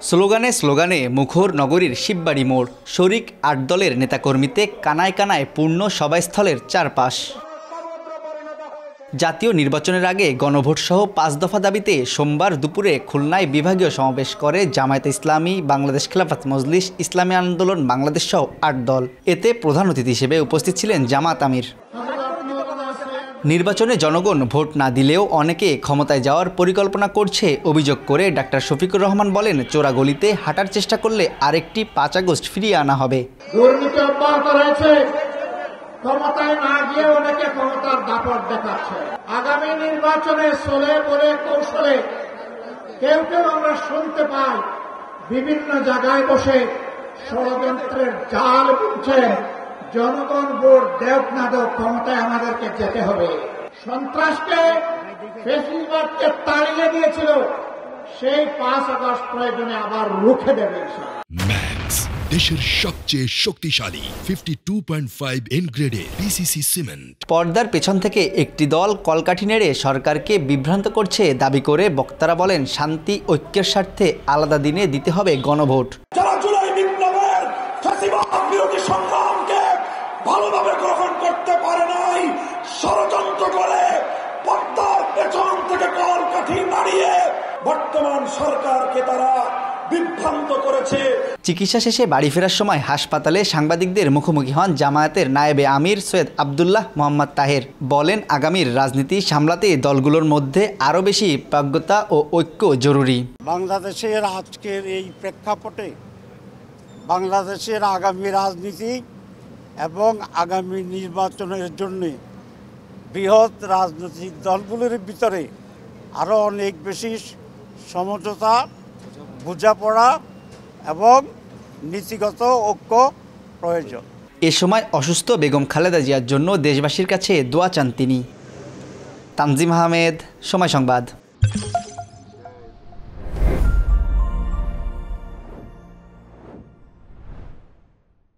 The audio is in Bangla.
স্লোগানে স্লোগানে মুখর নগরীর শিববাড়ি মোড়, শরিক ৮ দলের নেতাকর্মীতে কানায় কানায় পূর্ণ সভাস্থলের চারপাশ। জাতীয় নির্বাচনের আগে গণভোট সহ ৫ দফা দাবিতে সোমবার দুপুরে খুলনায় বিভাগীয় সমাবেশ করে জামায়াতে ইসলামী, বাংলাদেশ খেলাফত মজলিস, ইসলামী আন্দোলন বাংলাদেশ সহ ৮ দল। এতে প্রধান অতিথি হিসেবে উপস্থিত ছিলেন জামাত আমির। নির্বাচনে জনগণ ভোট না দিলেও অনেকে ক্ষমতায় যাওয়ার পরিকল্পনা করছে অভিযোগ করে ডাক্তার শফিকুর রহমান বলেন, চোরাগলিতে হাঁটার চেষ্টা করলে আরেকটি ৫ আগস্ট ফিরিয়ে আনা হবে। দুর্নীতি অব্যাহত রয়েছে, ক্ষমতায় না গিয়ে অনেকে ক্ষমতার দাপট দেখাচ্ছে। আগামী নির্বাচনে চলে বলে কৌশলে কেউ কেউ আমরা শুনতে পাই বিভিন্ন জায়গায় বসে ষড়যন্ত্রের জাল বুনছেন। জনগণ ভোট দেওক না দেওক, ক্ষমতায় আমাদেরকে যেতে হবে। সন্ত্রাসকে, ফ্যাসিবাদকে তাড়িয়ে দিয়েছিল, সেই ৫ আগস্ট প্রয়োজনে আবার রুখে দেবে। ম্যাক্স, দেশের সবচেয়ে শক্তিশালী 52.5 এন গ্রেডের পিসিসি সিমেন্ট। পর্দার পেছন থেকে একটি দল কলকাঠি নেড়ে সরকারকে বিভ্রান্ত করছে দাবি করে বক্তারা বলেন, শান্তি ঐক্যের স্বার্থে আলাদা দিনে দিতে হবে গণভোট। যারা জুলাই বিপ্লবের ফ্যাসিবাদ বিরোধী সংগ্রামকে ভালোভাবে গ্রহণ করতে পারে নাই, ষড়যন্ত্র করে পর্দার পেছন থেকে কলকাঠি নাড়িয়ে বর্তমান সরকারকে তারা বিভ্রান্ত করেছে। চিকিৎসা শেষে বাড়ি ফেরার সময় হাসপাতালে সাংবাদিকদের মুখোমুখি হন জামায়াতের নায়েবে আমির সৈয়দ আবদুল্লাহ মোহাম্মদ তাহের। বলেন, আগামীর রাজনীতি সামলাতে দলগুলোর মধ্যে আরও বেশি প্রাজ্ঞতা ও ঐক্য জরুরি। বাংলাদেশের আজকের এই প্রেক্ষাপটে বাংলাদেশের আগামী রাজনীতি এবং আগামী নির্বাচনের জন্য বৃহৎ রাজনৈতিক দলগুলোর ভিতরে আরও অনেক বেশি সমঝোতা, বোঝাপড়া এবং নীতিগত ঐক্য প্রয়োজন। এ সময় অসুস্থ বেগম খালেদা জিয়ার জন্য দেশবাসীর কাছে দোয়া চান তিনি। তানজিম আহমেদ, সময় সংবাদ।